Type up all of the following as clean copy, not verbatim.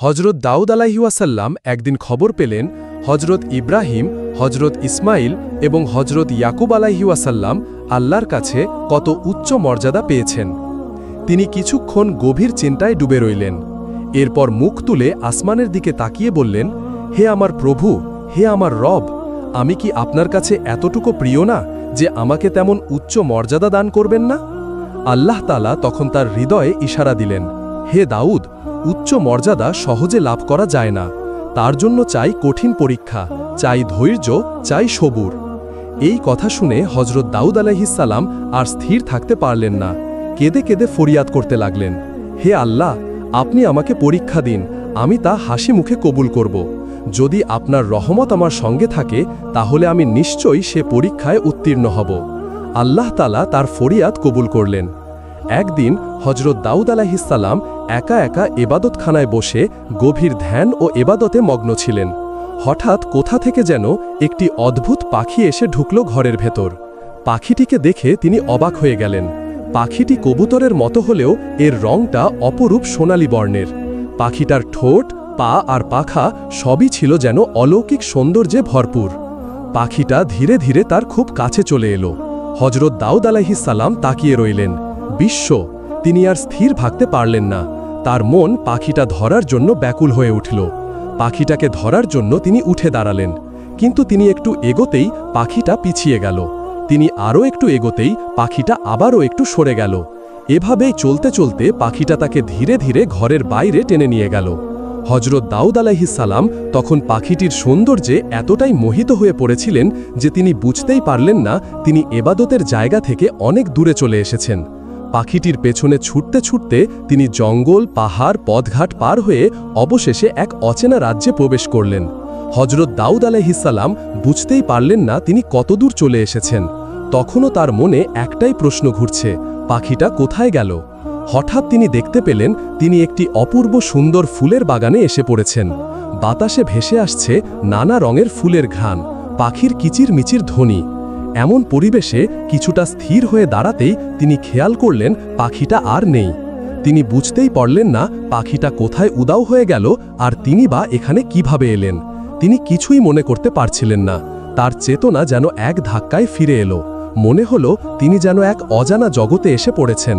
হজরত দাউদ আলাইহিওয়াসাল্লাম একদিন খবর পেলেন হজরত ইব্রাহিম, হজরত ইসমাইল এবং হজরত ইয়াকুব আলাইহিওয়াসাল্লাম আল্লাহর কাছে কত উচ্চ মর্যাদা পেয়েছেন। তিনি কিছুক্ষণ গভীর চিন্তায় ডুবে রইলেন। এরপর মুখ তুলে আসমানের দিকে তাকিয়ে বললেন, হে আমার প্রভু, হে আমার রব, আমি কি আপনার কাছে এতটুকু প্রিয় না যে আমাকে তেমন উচ্চ মর্যাদা দান করবেন না? আল্লাহ তাআলা তখন তার হৃদয়ে ইশারা দিলেন, হে দাউদ, উচ্চ মর্যাদা সহজে লাভ করা যায় না, তার জন্য চাই কঠিন পরীক্ষা, চাই ধৈর্য, চাই সবুর। এই কথা শুনে হজরত দাউদ আলাইহিসসালাম আর স্থির থাকতে পারলেন না। কেঁদে কেঁদে ফরিয়াদ করতে লাগলেন, হে আল্লাহ, আপনি আমাকে পরীক্ষা দিন, আমি তা হাসি মুখে কবুল করব। যদি আপনার রহমত আমার সঙ্গে থাকে তাহলে আমি নিশ্চয়ই সে পরীক্ষায় উত্তীর্ণ হব। আল্লাহ তাআলা তার ফরিয়াদ কবুল করলেন। একদিন হজরত দাউদ আলাইহিসসালাম একা একা এবাদতখানায় বসে গভীর ধ্যান ও এবাদতে মগ্ন ছিলেন। হঠাৎ কোথা থেকে যেন একটি অদ্ভুত পাখি এসে ঢুকল ঘরের ভেতর। পাখিটিকে দেখে তিনি অবাক হয়ে গেলেন। পাখিটি কবুতরের মতো হলেও এর রংটা অপরূপ সোনালী বর্ণের। পাখিটার ঠোঁট, পা আর পাখা সবই ছিল যেন অলৌকিক সৌন্দর্যে ভরপুর। পাখিটা ধীরে ধীরে তার খুব কাছে চলে এলো। হজরত দাউদ আলাইহিসসালাম তাকিয়ে রইলেন। তিনি আর স্থির থাকতে পারলেন না। তার মন পাখিটা ধরার জন্য ব্যাকুল হয়ে উঠল। পাখিটাকে ধরার জন্য তিনি উঠে দাঁড়ালেন, কিন্তু তিনি একটু এগোতেই পাখিটা পিছিয়ে গেল। তিনি আরও একটু এগোতেই পাখিটা আবারও একটু সরে গেল। এভাবেই চলতে চলতে পাখিটা তাকে ধীরে ধীরে ঘরের বাইরে টেনে নিয়ে গেল। হজরত দাউদ আলাইহিসসালাম তখন পাখিটির সৌন্দর্যে এতটাই মোহিত হয়ে পড়েছিলেন যে তিনি বুঝতেই পারলেন না তিনি এবাদতের জায়গা থেকে অনেক দূরে চলে এসেছেন। পাখিটির পেছনে ছুটতে ছুটতে তিনি জঙ্গল, পাহাড়, পথঘাট পার হয়ে অবশেষে এক অচেনা রাজ্যে প্রবেশ করলেন। হজরত দাউদ আলাইহিসসালাম বুঝতেই পারলেন না তিনি কতদূর চলে এসেছেন। তখনও তার মনে একটাই প্রশ্ন ঘুরছে, পাখিটা কোথায় গেল? হঠাৎ তিনি দেখতে পেলেন তিনি একটি অপূর্ব সুন্দর ফুলের বাগানে এসে পড়েছেন। বাতাসে ভেসে আসছে নানা রঙের ফুলের ঘ্রাণ, পাখির কিচিরমিচির ধ্বনি। এমন পরিবেশে কিছুটা স্থির হয়ে দাঁড়াতেই তিনি খেয়াল করলেন পাখিটা আর নেই। তিনি বুঝতেই পারলেন না পাখিটা কোথায় উধাও হয়ে গেল আর তিনি বা এখানে কিভাবে এলেন। তিনি কিছুই মনে করতে পারছিলেন না। তার চেতনা যেন এক ধাক্কায় ফিরে এলো। মনে হলো তিনি যেন এক অজানা জগতে এসে পড়েছেন।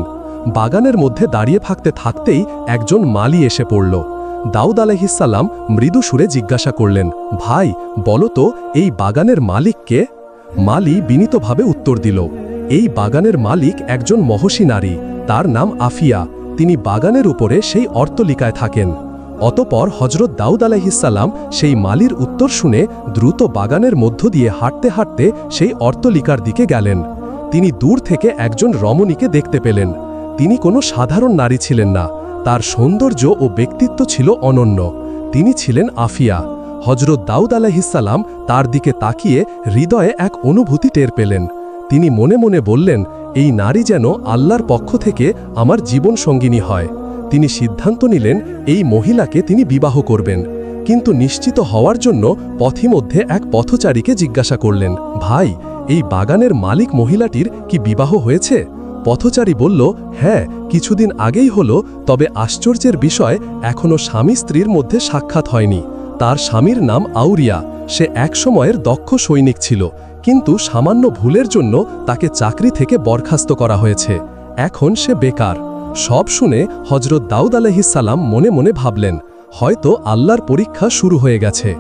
বাগানের মধ্যে দাঁড়িয়ে থাকতে থাকতেই একজন মালি এসে পড়ল। দাউদ আলাইহিসসালাম মৃদু সুরে জিজ্ঞাসা করলেন, ভাই, বলো তো এই বাগানের মালিক কে? মালি বিনীতভাবে উত্তর দিল, এই বাগানের মালিক একজন মহসী নারী, তার নাম আফিয়া। তিনি বাগানের উপরে সেই অর্তলিকায় থাকেন। অতপর হজরত দাউদ আলাইহিসসালাম সেই মালির উত্তর শুনে দ্রুত বাগানের মধ্য দিয়ে হাঁটতে হাঁটতে সেই অর্তলিকার দিকে গেলেন। তিনি দূর থেকে একজন রমণীকে দেখতে পেলেন। তিনি কোনো সাধারণ নারী ছিলেন না, তার সৌন্দর্য ও ব্যক্তিত্ব ছিল অনন্য। তিনি ছিলেন আফিয়া। হজরত দাউদ আলাইহিসসালাম তার দিকে তাকিয়ে হৃদয়ে এক অনুভূতি টের পেলেন। তিনি মনে মনে বললেন, এই নারী যেন আল্লাহর পক্ষ থেকে আমার জীবন সঙ্গিনী হয়। তিনি সিদ্ধান্ত নিলেন এই মহিলাকে তিনি বিবাহ করবেন। কিন্তু নিশ্চিত হওয়ার জন্য পথিমধ্যে এক পথচারীকে জিজ্ঞাসা করলেন, ভাই, এই বাগানের মালিক মহিলাটির কি বিবাহ হয়েছে? পথচারী বলল, হ্যাঁ, কিছুদিন আগেই হলো, তবে আশ্চর্যের বিষয় এখনও স্বামী স্ত্রীর মধ্যে সাক্ষাৎ হয়নি। তার স্বামীর নাম আউরিয়া। সে এক সময়ের দক্ষ সৈনিক ছিল, কিন্তু সামান্য ভুলের জন্য তাকে চাকরি থেকে বরখাস্ত করা হয়েছে। এখন সে বেকার। সব শুনে হজরত দাউদ আলাইহিসসালাম মনে মনে ভাবলেন, হয়তো আল্লাহর পরীক্ষা শুরু হয়ে গেছে।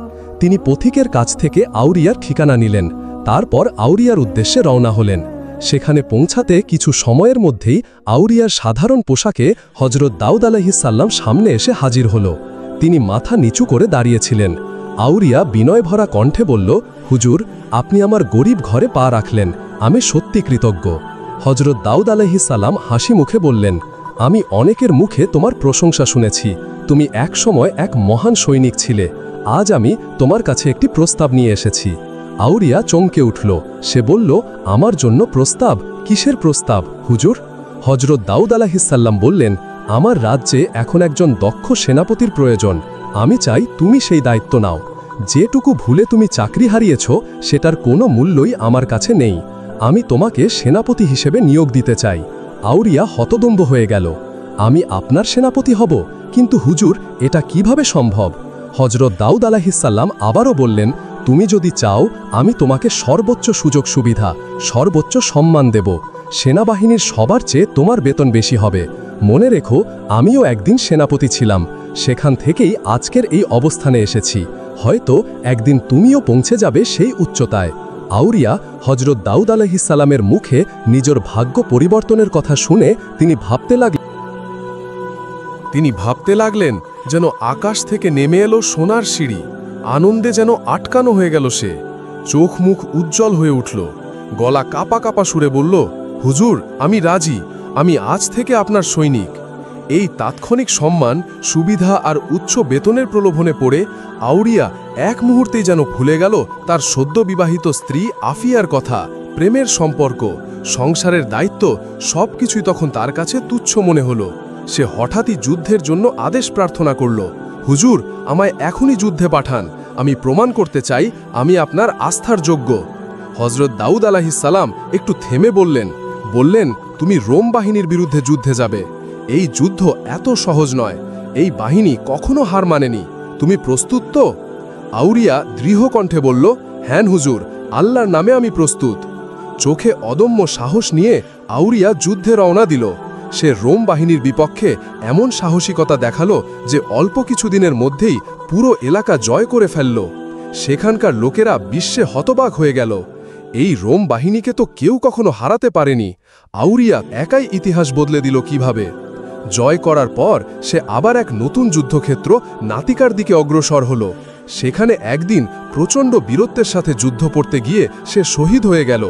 তিনি পথিকের কাছ থেকে আউরিয়ার ঠিকানা নিলেন। তারপর আউরিয়ার উদ্দেশ্যে রওনা হলেন। সেখানে পৌঁছাতে কিছু সময়ের মধ্যেই আউরিয়ার সাধারণ পোশাকে হজরত দাউদ আলাইহিসসালাম সামনে এসে হাজির হল। তিনি মাথা নিচু করে দাঁড়িয়েছিলেন। আউরিয়া বিনয় ভরা কণ্ঠে বলল, হুজুর, আপনি আমার গরিব ঘরে পা রাখলেন, আমি সত্যি কৃতজ্ঞ। হজরত দাউদ আলাইহিসসালাম হাসি মুখে বললেন, আমি অনেকের মুখে তোমার প্রশংসা শুনেছি। তুমি এক সময় এক মহান সৈনিক ছিলে। আজ আমি তোমার কাছে একটি প্রস্তাব নিয়ে এসেছি। আউরিয়া চমকে উঠল। সে বলল, আমার জন্য প্রস্তাব? কিসের প্রস্তাব, হুজুর? হজরত দাউদ আলাইহিসসালাম বললেন, আমার রাজ্যে এখন একজন দক্ষ সেনাপতির প্রয়োজন। আমি চাই তুমি সেই দায়িত্ব নাও। যেটুকু ভুলে তুমি চাকরি হারিয়েছ সেটার কোনো মূল্যই আমার কাছে নেই। আমি তোমাকে সেনাপতি হিসেবে নিয়োগ দিতে চাই। আউরিয়া হতদম্ব হয়ে গেল। আমি আপনার সেনাপতি হব? কিন্তু হুজুর, এটা কিভাবে সম্ভব? হজরত দাউদ আলাইহিসসালাম আবারও বললেন, তুমি যদি চাও আমি তোমাকে সর্বোচ্চ সুযোগ সুবিধা, সর্বোচ্চ সম্মান দেব। সেনাবাহিনীর সবার চেয়ে তোমার বেতন বেশি হবে। মনে রেখো, আমিও একদিন সেনাপতি ছিলাম, সেখান থেকেই আজকের এই অবস্থানে এসেছি। হয়তো একদিন তুমিও পৌঁছে যাবে সেই উচ্চতায়। আউরিয়া হজরত দাউদ আলাইহিসসালামের মুখে নিজের ভাগ্য পরিবর্তনের কথা শুনে তিনি ভাবতে লাগলেন যেন আকাশ থেকে নেমে এলো সোনার সিঁড়ি। আনন্দে যেন আটকানো হয়ে গেল সে। চোখ মুখ উজ্জ্বল হয়ে উঠল, গলা কাপা কাপা সুরে বলল, হুজুর, আমি রাজি, আমি আজ থেকে আপনার সৈনিক। এই তাৎক্ষণিক সম্মান, সুবিধা আর উচ্চ বেতনের প্রলোভনে পড়ে আউরিয়া এক মুহূর্তেই যেন ভুলে গেল তার সদ্য বিবাহিত স্ত্রী আফিয়ার কথা, প্রেমের সম্পর্ক, সংসারের দায়িত্ব, সবকিছুই তখন তার কাছে তুচ্ছ মনে হলো। সে হঠাৎই যুদ্ধের জন্য আদেশ প্রার্থনা করল, হুজুর, আমায় এখনই যুদ্ধে পাঠান, আমি প্রমাণ করতে চাই আমি আপনার আস্থার যোগ্য। হজরত দাউদ আলাইহিসসালাম একটু থেমে বললেন, তুমি রোম বাহিনীর বিরুদ্ধে যুদ্ধে যাবে। এই যুদ্ধ এত সহজ নয়, এই বাহিনী কখনো হার মানেনি। তুমি প্রস্তুত তো? আউরিয়া দৃঢ় কণ্ঠে বলল, হ্যাঁ হুজুর, আল্লাহর নামে আমি প্রস্তুত। চোখে অদম্য সাহস নিয়ে আউরিয়া যুদ্ধে রওনা দিল। সে রোম বাহিনীর বিপক্ষে এমন সাহসিকতা দেখালো যে অল্প কিছুদিনের মধ্যেই পুরো এলাকা জয় করে ফেলল। সেখানকার লোকেরা বিশ্বে হতবাক হয়ে গেল। এই রোম বাহিনীকে তো কেউ কখনো হারাতে পারেনি। আউরিয়া একাই ইতিহাস বদলে দিল কিভাবে। জয় করার পর সে আবার এক নতুন যুদ্ধক্ষেত্র নাতিকার দিকে অগ্রসর হল। সেখানে একদিন প্রচণ্ড বীরত্বের সাথে যুদ্ধ করতে গিয়ে সে শহীদ হয়ে গেল।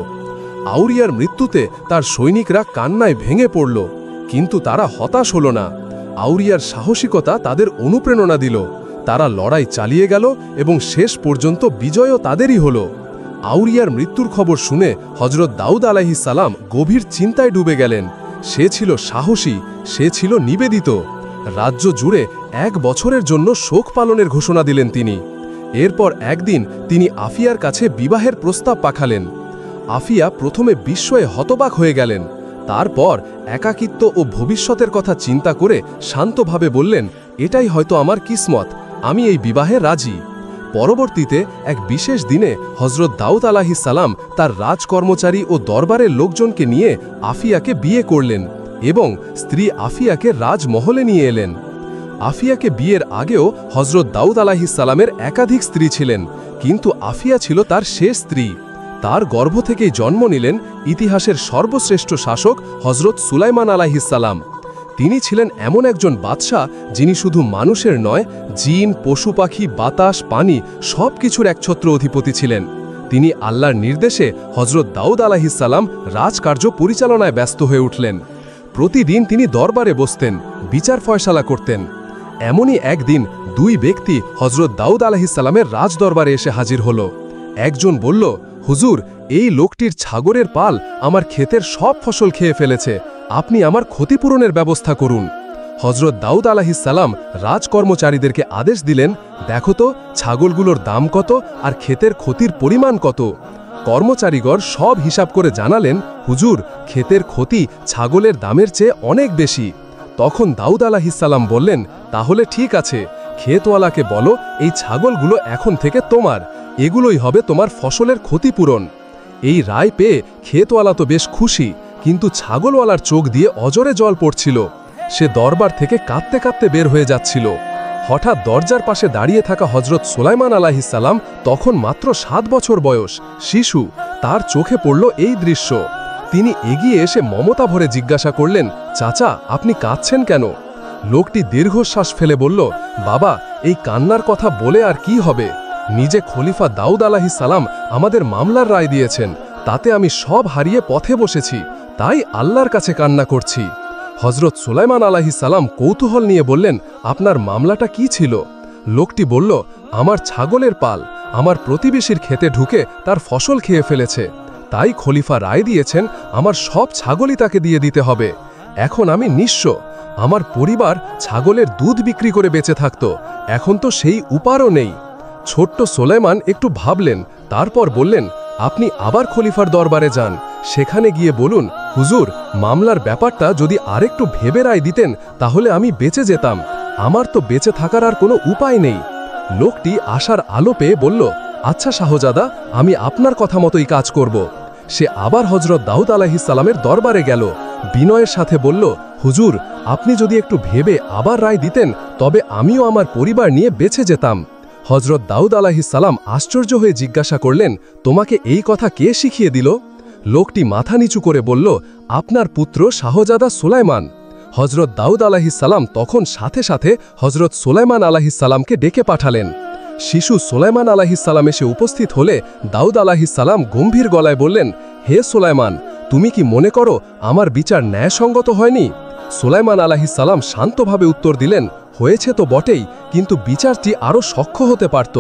আউরিয়ার মৃত্যুতে তার সৈনিকরা কান্নায় ভেঙে পড়ল, কিন্তু তারা হতাশ হল না। আউরিয়ার সাহসিকতা তাদের অনুপ্রেরণা দিল। তারা লড়াই চালিয়ে গেল এবং শেষ পর্যন্ত বিজয়ও তাদেরই হল। আউরিয়ার মৃত্যুর খবর শুনে হজরত দাউদ আলাইহিসসালাম গভীর চিন্তায় ডুবে গেলেন। সে ছিল সাহসী, সে ছিল নিবেদিত। রাজ্য জুড়ে 1 বছরের জন্য শোক পালনের ঘোষণা দিলেন তিনি। এরপর একদিন তিনি আফিয়ার কাছে বিবাহের প্রস্তাব পাঠালেন। আফিয়া প্রথমে বিস্ময়ে হতবাক হয়ে গেলেন। তারপর একাকিত্ব ও ভবিষ্যতের কথা চিন্তা করে শান্তভাবে বললেন, এটাই হয়তো আমার কিসমত, আমি এই বিবাহে রাজি। পরবর্তীতে এক বিশেষ দিনে হজরত দাউদ আলাইহিসসালাম তার রাজকর্মচারী ও দরবারের লোকজনকে নিয়ে আফিয়াকে বিয়ে করলেন এবং স্ত্রী আফিয়াকে রাজমহলে নিয়ে এলেন। আফিয়াকে বিয়ের আগেও হজরত দাউদ আলাইহিসসালামের একাধিক স্ত্রী ছিলেন, কিন্তু আফিয়া ছিল তার শেষ স্ত্রী। তার গর্ভ থেকেই জন্ম নিলেন ইতিহাসের সর্বশ্রেষ্ঠ শাসক হজরত সুলাইমান আলাইহিসসালাম। তিনি ছিলেন এমন একজন বাদশাহ যিনি শুধু মানুষের নয়, জিন, পশু পাখি, বাতাস, পানি সব কিছুর একছত্র অধিপতি ছিলেন। তিনি আল্লাহর নির্দেশে হজরত দাউদ আলাইহিসসালাম রাজকার্য পরিচালনায় ব্যস্ত হয়ে উঠলেন। প্রতিদিন তিনি দরবারে বসতেন, বিচার ফয়সালা করতেন। এমনই একদিন 2 ব্যক্তি হজরত দাউদ আলাইহিসসালামের রাজদরবারে এসে হাজির হল। একজন বলল, হুজুর, এই লোকটির ছাগলের পাল আমার ক্ষেতের সব ফসল খেয়ে ফেলেছে, আপনি আমার ক্ষতিপূরণের ব্যবস্থা করুন। হজরত দাউদ আলাইহিসসালাম রাজকর্মচারীদেরকে আদেশ দিলেন, দেখো তো ছাগলগুলোর দাম কত আর ক্ষেতের ক্ষতির পরিমাণ কত। কর্মচারীগণ সব হিসাব করে জানালেন, হুজুর, ক্ষেতের ক্ষতি ছাগলের দামের চেয়ে অনেক বেশি। তখন দাউদ আলাইহিসসালাম বললেন, তাহলে ঠিক আছে, ক্ষেতওয়ালাকে বলো এই ছাগলগুলো এখন থেকে তোমার, এগুলোই হবে তোমার ফসলের ক্ষতিপূরণ। এই রায় পেয়ে ক্ষেতওয়ালা তো বেশ খুশি, কিন্তু ছাগলওয়ালার চোখ দিয়ে অজরে জল পড়ছিল। সে দরবার থেকে কাঁদতে কাঁদতে বের হয়ে যাচ্ছিল। হঠাৎ দরজার পাশে দাঁড়িয়ে থাকা হজরত সুলাইমান আলাইহিসসালাম, তখন মাত্র 7 বছর বয়স, শিশু, তার চোখে পড়ল এই দৃশ্য। তিনি এগিয়ে এসে মমতা ভরে জিজ্ঞাসা করলেন, চাচা, আপনি কাঁদছেন কেন? লোকটি দীর্ঘশ্বাস ফেলে বলল, বাবা, এই কান্নার কথা বলে আর কি হবে? নিজে খলিফা দাউদ আলাইহিসসালাম আমাদের মামলার রায় দিয়েছেন, তাতে আমি সব হারিয়ে পথে বসেছি, তাই আল্লাহর কাছে কান্না করছি। হজরত সুলাইমান আলাইহিসসালাম কৌতূহল নিয়ে বললেন, আপনার মামলাটা কি ছিল? লোকটি বলল, আমার ছাগলের পাল আমার প্রতিবেশীর ক্ষেতে ঢুকে তার ফসল খেয়ে ফেলেছে, তাই খলিফা রায় দিয়েছেন আমার সব ছাগলই তাকে দিয়ে দিতে হবে। এখন আমি নিঃস্ব, আমার পরিবার ছাগলের দুধ বিক্রি করে বেঁচে থাকত, এখন তো সেই উপারও নেই। ছোট্ট সুলাইমান একটু ভাবলেন, তারপর বললেন, আপনি আবার খলিফার দরবারে যান, সেখানে গিয়ে বলুন, হুজুর, মামলার ব্যাপারটা যদি আরেকটু ভেবে রায় দিতেন তাহলে আমি বেঁচে যেতাম, আমার তো বেঁচে থাকার আর কোনো উপায় নেই। লোকটি আশার আলো পেয়ে বলল, আচ্ছা শাহজাদা, আমি আপনার কথা মতোই কাজ করব। সে আবার হজরত দাউদ আলাইহিস সালামের দরবারে গেল, বিনয়ের সাথে বলল, হুজুর, আপনি যদি একটু ভেবে আবার রায় দিতেন তবে আমিও আমার পরিবার নিয়ে বেঁচে যেতাম। হজরত দাউদ আলাইহিস সালাম আশ্চর্য হয়ে জিজ্ঞাসা করলেন, তোমাকে এই কথা কে শিখিয়ে দিল? লোকটি মাথা নিচু করে বলল, আপনার পুত্র শাহজাদা সুলাইমান। হজরত দাউদ আলাইহিস সালাম তখন সাথে সাথে হজরত সুলাইমান আলাইহিস সালামকে ডেকে পাঠালেন। শিশু সুলাইমান আলাইহিস সালাম এসে উপস্থিত হলে দাউদ আলাইহিস সালাম গম্ভীর গলায় বললেন, হে সুলাইমান, তুমি কি মনে করো আমার বিচার ন্যায়সঙ্গত হয়নি? সুলাইমান আলাইহিস সালাম শান্তভাবে উত্তর দিলেন, হয়েছে তো বটেই, কিন্তু বিচারটি আরও সখ্য হতে পারত।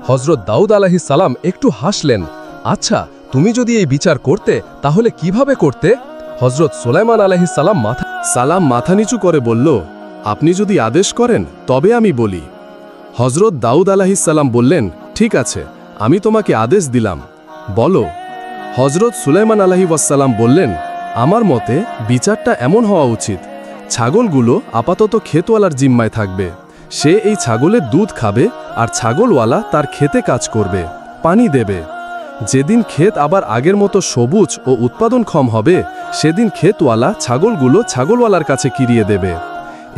হজরত দাউদ আলাইহিস সালাম একটু হাসলেন, আচ্ছা, তুমি যদি এই বিচার করতে তাহলে কিভাবে করতে? হজরত সুলাইমান আলাইহিস সালাম মাথা নিচু করে বলল, আপনি যদি আদেশ করেন তবে আমি বলি। হজরত দাউদ আলাইহিস সালাম বললেন, ঠিক আছে, আমি তোমাকে আদেশ দিলাম, বলো। হজরত সুলাইমান আলাইহিস সালাম বললেন, আমার মতে বিচারটা এমন হওয়া উচিত, ছাগলগুলো আপাতত ক্ষেতওয়ালার জিম্মায় থাকবে। সে এই ছাগলের দুধ খাবে আর ছাগলওয়ালা তার ক্ষেতে কাজ করবে, পানি দেবে। যেদিন ক্ষেত আবার আগের মতো সবুজ ও উৎপাদনক্ষম হবে, সেদিন ক্ষেতওয়ালা ছাগলগুলো ছাগলওয়ালার কাছে কিরিয়ে দেবে।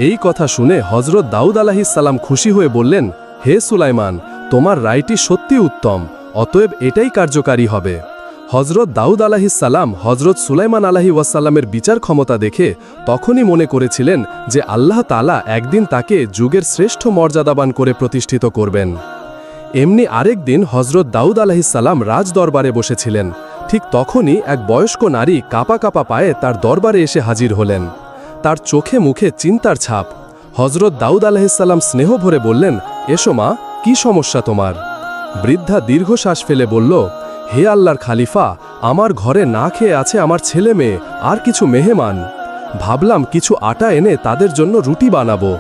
এই কথা শুনে হজরত দাউদ আলাইহিস সালাম খুশি হয়ে বললেন, হে সুলাইমান, তোমার রায়টি সত্যি উত্তম, অতএব এটাই কার্যকারী হবে। হজরত দাউদ আলাইহিস সালাম হজরত সুলাইমান আলাইহিস ওয়াসাল্লামের বিচার ক্ষমতা দেখে তখনই মনে করেছিলেন যে আল্লাহ তাআলা একদিন তাকে যুগের শ্রেষ্ঠ মর্যাদাবান করে প্রতিষ্ঠিত করবেন। এমনি আরেক দিন হজরত দাউদ আলাইহিস সালাম রাজ দরবারে বসেছিলেন। ঠিক তখনই এক বয়স্ক নারী কাঁপা কাঁপা পায়ে তার দরবারে এসে হাজির হলেন। তার চোখে মুখে চিন্তার ছাপ। হজরত দাউদ আলাইহিস সালাম স্নেহ ভরে বললেন, এসো মা, কি সমস্যা তোমার? বৃদ্ধা দীর্ঘশ্বাস ফেলে বলল, হে আল্লাহর খালিফা, আমার ঘরে না খেয়ে আছে আমার ছেলে মেয়ে আর কিছু মেহমান। ভাবলাম কিছু আটা এনে তাদের জন্য রুটি বানাবো।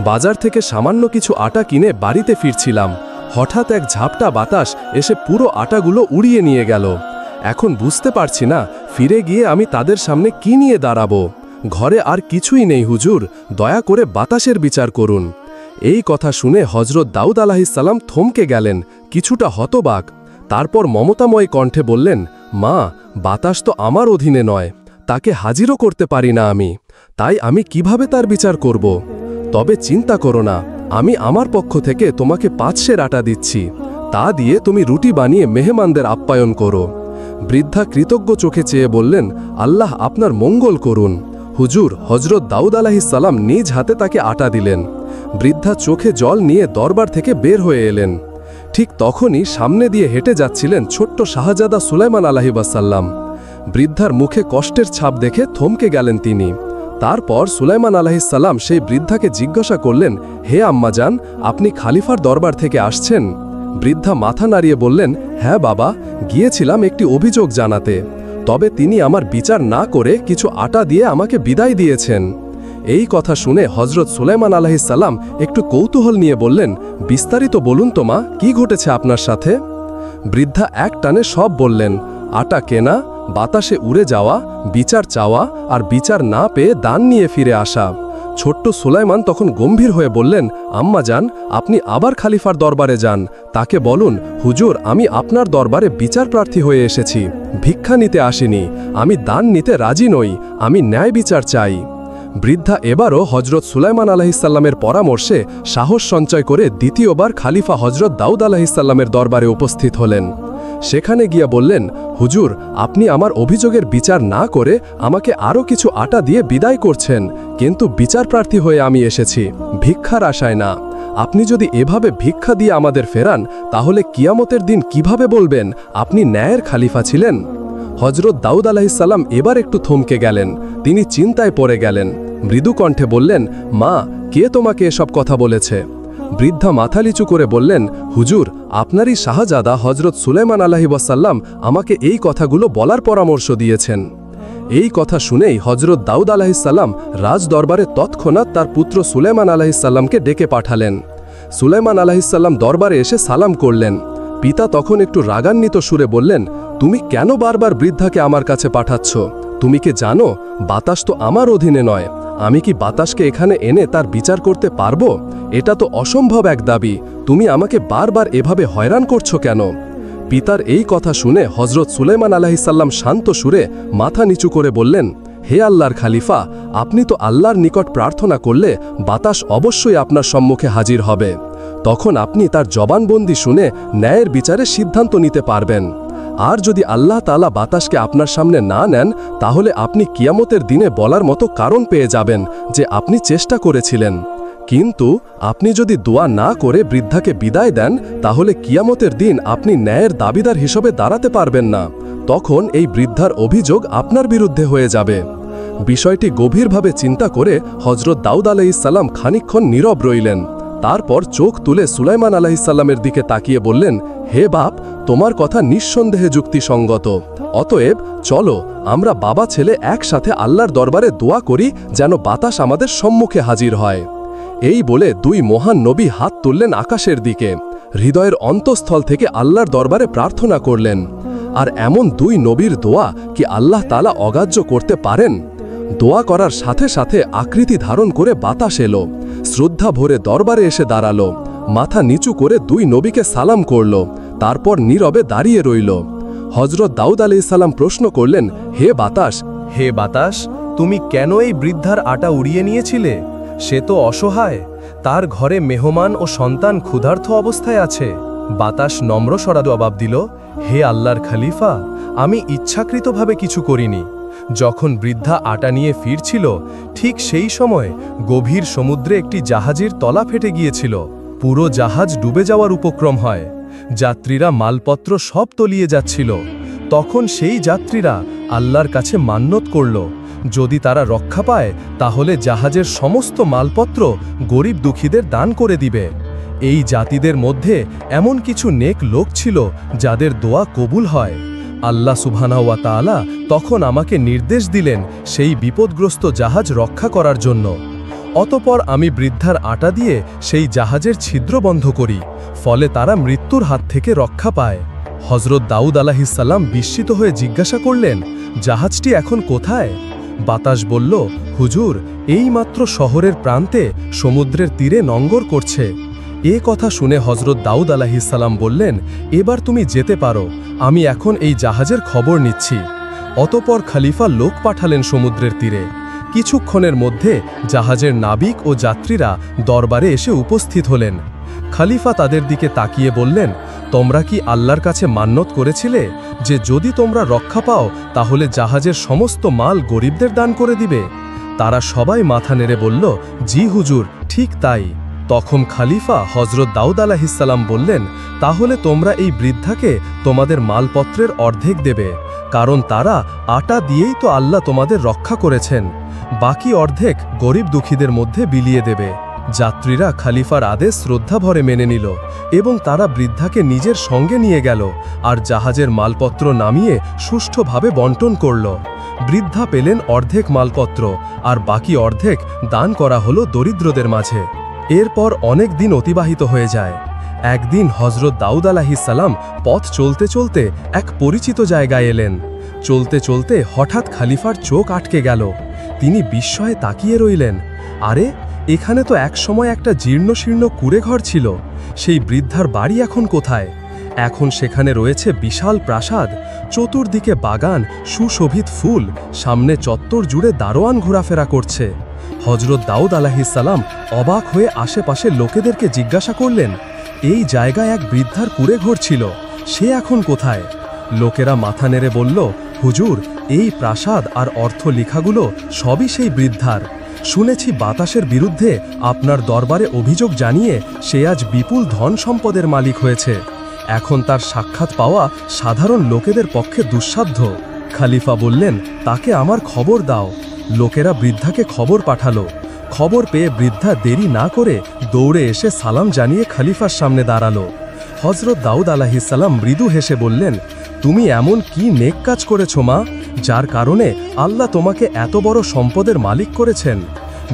বাজার থেকে সামান্য কিছু আটা কিনে বাড়িতে ফিরছিলাম, হঠাৎ এক ঝাপটা বাতাস এসে পুরো আটাগুলো উড়িয়ে নিয়ে গেল। এখন বুঝতে পারছি না ফিরে গিয়ে আমি তাদের সামনে কি নিয়ে দাঁড়াবো। ঘরে আর কিছুই নেই হুজুর, দয়া করে বাতাসের বিচার করুন। এই কথা শুনে হজরত দাউদ আলাইহিস সালাম থমকে গেলেন, কিছুটা হতবাক। তারপর মমতাময় কণ্ঠে বললেন, মা, বাতাস তো আমার অধীনে নয়, তাকে হাজিরও করতে পারি না আমি, তাই আমি কিভাবে তার বিচার করব? তবে চিন্তা করো না, আমি আমার পক্ষ থেকে তোমাকে 5 সের আটা দিচ্ছি, তা দিয়ে তুমি রুটি বানিয়ে মেহমানদের আপ্যায়ন করো। বৃদ্ধা কৃতজ্ঞ চোখে চেয়ে বললেন, আল্লাহ আপনার মঙ্গল করুন। হুজুর, হজরত দাউদ আলাইহিস সালাম নিজ হাতে তাকে আটা দিলেন। বৃদ্ধা চোখে জল নিয়ে দরবার থেকে বের হয়ে এলেন। ঠিক তখনই সামনে দিয়ে হেঁটে যাচ্ছিলেন ছোট্ট শাহজাদা সুলাইমান আলাইহিস সালাম। বৃদ্ধার মুখে কষ্টের ছাপ দেখে থমকে গেলেন তিনি। তারপর সুলাইমান আলাইহিস সালাম সেই বৃদ্ধাকে জিজ্ঞাসা করলেন, হে আম্মাজান, আপনি খালিফার দরবার থেকে আসছেন? বৃদ্ধা মাথা নাড়িয়ে বললেন, হ্যাঁ বাবা, গিয়েছিলাম একটি অভিযোগ জানাতে, তবে তিনি আমার বিচার না করে কিছু আটা দিয়ে আমাকে বিদায় দিয়েছেন। এই কথা শুনে হজরত সুলাইমান আলাইহিস সালাম একটু কৌতূহল নিয়ে বললেন, বিস্তারিত বলুন তো মা, কি ঘটেছে আপনার সাথে? বৃদ্ধা এক টানে সব বললেন, আটা কেনা, বাতাসে উড়ে যাওয়া, বিচার চাওয়া আর বিচার না পেয়ে দান নিয়ে ফিরে আসা। ছোট্ট সুলাইমান তখন গম্ভীর হয়ে বললেন, আম্মাজান, আপনি আবার খালিফার দরবারে যান, তাকে বলুন, হুজুর, আমি আপনার দরবারে বিচার প্রার্থী হয়ে এসেছি, ভিক্ষা নিতে আসিনি, আমি দান নিতে রাজি নই, আমি ন্যায় বিচার চাই। বৃদ্ধা এবারও হজরত সুলাইমান আলাইহিস সালামের পরামর্শে সাহস সঞ্চয় করে দ্বিতীয়বার খালিফা হজরত দাউদ আলাইহিস সালামের দরবারে উপস্থিত হলেন। সেখানে গিয়া বললেন, হুজুর, আপনি আমার অভিযোগের বিচার না করে আমাকে আরও কিছু আটা দিয়ে বিদায় করছেন, কিন্তু বিচার প্রার্থী হয়ে আমি এসেছি, ভিক্ষার আশায় না। আপনি যদি এভাবে ভিক্ষা দিয়ে আমাদের ফেরান, তাহলে কিয়ামতের দিন কিভাবে বলবেন আপনি ন্যায়ের খালিফা ছিলেন? হজরত দাউদ আলাইহিস সালাম এবার একটু থমকে গেলেন, তিনি চিন্তায় পড়ে গেলেন। মৃদু কণ্ঠে বললেন, মা, কে তোমাকে এসব কথা বলেছে? বৃদ্ধা মাথা নিচু করে বললেন, হুজুর, আপনারই শাহজাদা হজরত সুলাইমান আলাইহিস সালাম আমাকে এই কথাগুলো বলার পরামর্শ দিয়েছেন। এই কথা শুনেই হজরত দাউদ আলাইহিস সালাম রাজ দরবারে তৎক্ষণাৎ তার পুত্র সুলাইমান আলাইহিস সালামকে ডেকে পাঠালেন। সুলাইমান আলাইহিস সালাম দরবারে এসে সালাম করলেন। পিতা তখন একটু রাগান্বিত সুরে বললেন, তুমি কেন বারবার বৃদ্ধাকে আমার কাছে পাঠাচ্ছ? তুমি কি জানো, বাতাস তো আমার অধীনে নয়, আমি কি বাতাসকে এখানে এনে তার বিচার করতে পারবো? এটা তো অসম্ভব এক দাবি। তুমি আমাকে বারবার এভাবে হয়রান করছো কেন? পিতার এই কথা শুনে হজরত সুলাইমান আলাইহিসসালাম শান্ত সুরে মাথা নিচু করে বললেন, হে আল্লাহর খালিফা, আপনি তো আল্লাহর নিকট প্রার্থনা করলে বাতাস অবশ্যই আপনার সম্মুখে হাজির হবে। তখন আপনি তার জবানবন্দি শুনে ন্যায়ের বিচারে সিদ্ধান্ত নিতে পারবেন। আর যদি আল্লাহ তাআলা বাতাসকে আপনার সামনে না নেন, তাহলে আপনি কিয়ামতের দিনে বলার মতো কারণ পেয়ে যাবেন যে আপনি চেষ্টা করেছিলেন। কিন্তু আপনি যদি দোয়া না করে বৃদ্ধাকে বিদায় দেন, তাহলে কিয়ামতের দিন আপনি ন্যায়ের দাবিদার হিসেবে দাঁড়াতে পারবেন না। তখন এই বৃদ্ধার অভিযোগ আপনার বিরুদ্ধে হয়ে যাবে। বিষয়টি গভীরভাবে চিন্তা করে হজরত দাউদ আলাইহিসসালাম খানিকক্ষণ নীরব রইলেন। তারপর চোখ তুলে সুলাইমান আলাইহিসসালামের দিকে তাকিয়ে বললেন, হে বাপ, তোমার কথা নিঃসন্দেহে যুক্তিসঙ্গত। অতএব চলো আমরা বাবা ছেলে একসাথে আল্লাহর দরবারে দোয়া করি যেন বাতাস আমাদের সম্মুখে হাজির হয়। এই বলে দুই মহান নবী হাত তুললেন আকাশের দিকে, হৃদয়ের অন্তঃস্থল থেকে আল্লাহর দরবারে প্রার্থনা করলেন। আর এমন দুই নবীর দোয়া কি আল্লাহ তাআলা অগ্রাহ্য করতে পারেন? দোয়া করার সাথে সাথে আকৃতি ধারণ করে বাতাস এলো, শ্রদ্ধা ভরে দরবারে এসে দাঁড়ালো, মাথা নিচু করে দুই নবীকে সালাম করল, তারপর নীরবে দাঁড়িয়ে রইল। হজরত দাউদ আলাইহিসসালাম প্রশ্ন করলেন, হে বাতাস, তুমি কেন এই বৃদ্ধার আটা উড়িয়ে নিয়েছিলে? সে তো অসহায়, তার ঘরে মেহমান ও সন্তান ক্ষুধার্ত অবস্থায় আছে। বাতাস নম্র স্বরে জবাব দিল, হে আল্লাহর খলিফা, আমি ইচ্ছাকৃতভাবে কিছু করিনি। যখন বৃদ্ধা আটা নিয়ে ফিরছিল, ঠিক সেই সময় গভীর সমুদ্রে একটি জাহাজের তলা ফেটে গিয়েছিল। পুরো জাহাজ ডুবে যাওয়ার উপক্রম হয়। যাত্রীরা মালপত্র সব তলিয়ে যাচ্ছিল। তখন সেই যাত্রীরা আল্লাহর কাছে মান্নত করল, যদি তারা রক্ষা পায় তাহলে জাহাজের সমস্ত মালপত্র গরিব দুঃখীদের দান করে দিবে। এই জাতিদের মধ্যে এমন কিছু নেক লোক ছিল যাদের দোয়া কবুল হয়। আল্লাহ সুবহানাহু ওয়া তাআলা তখন আমাকে নির্দেশ দিলেন সেই বিপদগ্রস্ত জাহাজ রক্ষা করার জন্য। অতঃপর আমি বৃদ্ধার আটা দিয়ে সেই জাহাজের ছিদ্র বন্ধ করি, ফলে তারা মৃত্যুর হাত থেকে রক্ষা পায়। হজরত দাউদ আলাইহিসসালাম বিস্মিত হয়ে জিজ্ঞাসা করলেন, জাহাজটি এখন কোথায়? বাতাস বলল, হুজুর, এইমাত্র শহরের প্রান্তে সমুদ্রের তীরে নঙ্গর করছে। এ কথা শুনে হজরত দাউদ আলাইহিসসালাম বললেন, এবার তুমি যেতে পারো, আমি এখন এই জাহাজের খবর নিচ্ছি। অতঃপর খলিফা লোক পাঠালেন সমুদ্রের তীরে। কিছুক্ষণের মধ্যে জাহাজের নাবিক ও যাত্রীরা দরবারে এসে উপস্থিত হলেন। খলিফা তাদের দিকে তাকিয়ে বললেন, তোমরা কি আল্লাহর কাছে মান্নত করেছিলে যে যদি তোমরা রক্ষা পাও তাহলে জাহাজের সমস্ত মাল গরিবদের দান করে দিবে? তারা সবাই মাথা নেড়ে বলল, জি হুজুর, ঠিক তাই। তখন খলিফা হজরত দাউদ আলাইহিসসালাম বললেন, তাহলে তোমরা এই বৃদ্ধাকে তোমাদের মালপত্রের অর্ধেক দেবে, কারণ তারা আটা দিয়েই তো আল্লাহ তোমাদের রক্ষা করেছেন। বাকি অর্ধেক গরিব দুঃখীদের মধ্যে বিলিয়ে দেবে। যাত্রীরা খলিফার আদেশ শ্রদ্ধা ভরে মেনে নিল এবং তারা বৃদ্ধাকে নিজের সঙ্গে নিয়ে গেল আর জাহাজের মালপত্র নামিয়ে সুষ্ঠুভাবে বন্টন করল। বৃদ্ধা পেলেন অর্ধেক মালপত্র আর বাকি অর্ধেক দান করা হলো দরিদ্রদের মাঝে। এরপর অনেক দিন অতিবাহিত হয়ে যায়। একদিন হজরত দাউদ আলাইহিসসালাম পথ চলতে চলতে এক পরিচিত জায়গায় এলেন। চলতে চলতে হঠাৎ খলিফার চোখ আটকে গেল। তিনি বিস্ময়ে তাকিয়ে রইলেন, আরে, এখানে তো একসময় একটা জীর্ণশীর্ণ কুঁড়েঘর ছিল। সেই বৃদ্ধার বাড়ি এখন কোথায়? এখন সেখানে রয়েছে বিশাল প্রাসাদ, চতুর্দিকে বাগান, সুশোভিত ফুল, সামনে চত্বর জুড়ে দারোয়ান ঘোরাফেরা করছে। হজরত দাউদ আলাইহিসসালাম অবাক হয়ে আশেপাশে লোকেদেরকে জিজ্ঞাসা করলেন, এই জায়গায় এক বৃদ্ধার কুঁড়েঘর ছিল, সে এখন কোথায়? লোকেরা মাথা নেড়ে বলল, হুজুর, এই প্রাসাদ আর অর্থ লেখাগুলো সবই সেই বৃদ্ধার। শুনেছি বাতাসের বিরুদ্ধে আপনার দরবারে অভিযোগ জানিয়ে সে আজ বিপুল ধন সম্পদের মালিক হয়েছে। এখন তার সাক্ষাৎ পাওয়া সাধারণ লোকেদের পক্ষে দুঃসাধ্য। খলিফা বললেন, তাকে আমার খবর দাও। লোকেরা বৃদ্ধাকে খবর পাঠালো। খবর পেয়ে বৃদ্ধা দেরি না করে দৌড়ে এসে সালাম জানিয়ে খলিফার সামনে দাঁড়ালো। হজরত দাউদ আলাইহিসসালাম মৃদু হেসে বললেন, তুমি এমন কি নেক কাজ করেছো মা, যার কারণে আল্লাহ তোমাকে এত বড় সম্পদের মালিক করেছেন?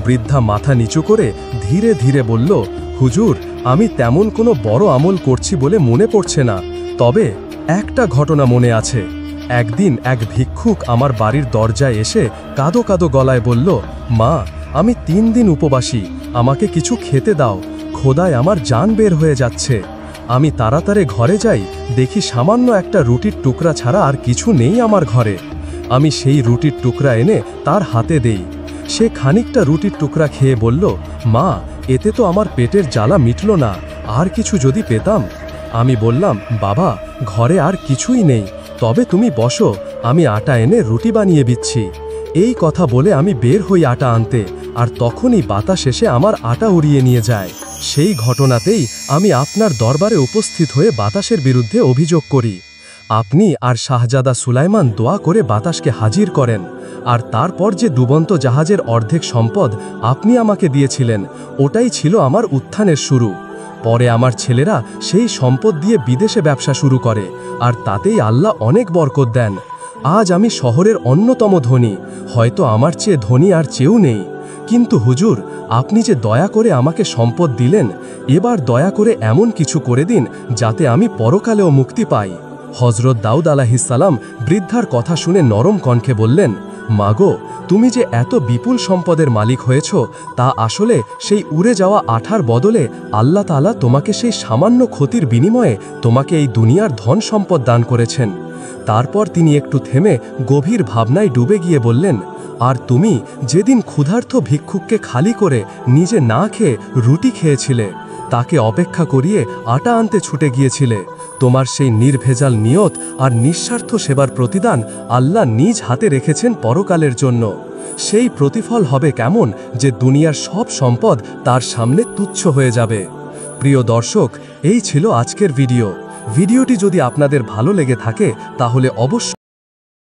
বৃদ্ধা মাথা নিচু করে ধীরে ধীরে বলল, হুজুর, আমি তেমন কোনো বড় আমল করছি বলে মনে পড়ছে না, তবে একটা ঘটনা মনে আছে। একদিন এক ভিক্ষুক আমার বাড়ির দরজায় এসে কাঁদো কাঁদো গলায় বলল, মা, আমি 3 দিন উপবাসী, আমাকে কিছু খেতে দাও, খোদায় আমার জান বের হয়ে যাচ্ছে। আমি তাড়াতাড়ি ঘরে যাই, দেখি সামান্য একটা রুটির টুকরা ছাড়া আর কিছু নেই আমার ঘরে। আমি সেই রুটির টুকরা এনে তার হাতে দেই। সে খানিকটা রুটির টুকরা খেয়ে বলল, মা, এতে তো আমার পেটের জ্বালা মিটল না, আর কিছু যদি পেতাম। আমি বললাম, বাবা, ঘরে আর কিছুই নেই, তবে তুমি বসো, আমি আটা এনে রুটি বানিয়ে দিচ্ছি। এই কথা বলে আমি বের হই আটা আনতে, আর তখনই বাতাস এসে আমার আটা উড়িয়ে নিয়ে যায়। সেই ঘটনাতেই আমি আপনার দরবারে উপস্থিত হয়ে বাতাসের বিরুদ্ধে অভিযোগ করি। আপনি আর শাহজাদা সুলাইমান দোয়া করে বাতাসকে হাজির করেন, আর তারপর যে ডুবন্ত জাহাজের অর্ধেক সম্পদ আপনি আমাকে দিয়েছিলেন, ওটাই ছিল আমার উত্থানের শুরু। পরে আমার ছেলেরা সেই সম্পদ দিয়ে বিদেশে ব্যবসা শুরু করে, আর তাতেই আল্লাহ অনেক বরকত দেন। আজ আমি শহরের অন্যতম ধনী, হয়তো আমার চেয়ে ধনী আর চেয়েও নেই। কিন্তু হুজুর, আপনি যে দয়া করে আমাকে সম্পদ দিলেন, এবার দয়া করে এমন কিছু করে দিন যাতে আমি পরকালেও মুক্তি পাই। হজরত দাউদ আলাইহিসসালাম বৃদ্ধার কথা শুনে নরম কণ্ঠে বললেন, মাগো, তুমি যে এত বিপুল সম্পদের মালিক হয়েছ, তা আসলে সেই উড়ে যাওয়া আঠার বদলে আল্লাহ তাআলা তোমাকে সেই সামান্য ক্ষতির বিনিময়ে তোমাকে এই দুনিয়ার ধন সম্পদ দান করেছেন। তারপর তিনি একটু থেমে গভীর ভাবনায় ডুবে গিয়ে বললেন, আর তুমি যেদিন ক্ষুধার্ত ভিক্ষুককে খালি করে নিজে না খেয়ে রুটি খেয়েছিলে, তাকে অপেক্ষা করিয়ে আটা আনতে ছুটে গিয়েছিলে, তোমার সেই নির্ভেজাল নিয়ত আর নিঃস্বার্থ সেবার প্রতিদান আল্লাহ নিজ হাতে রেখেছেন পরকালের জন্য। সেই প্রতিফল হবে কেমন যে দুনিয়ার সব সম্পদ তার সামনে তুচ্ছ হয়ে যাবে। প্রিয় দর্শক, এই ছিল আজকের ভিডিওটি যদি আপনাদের ভালো লেগে থাকে তাহলে অবশ্যই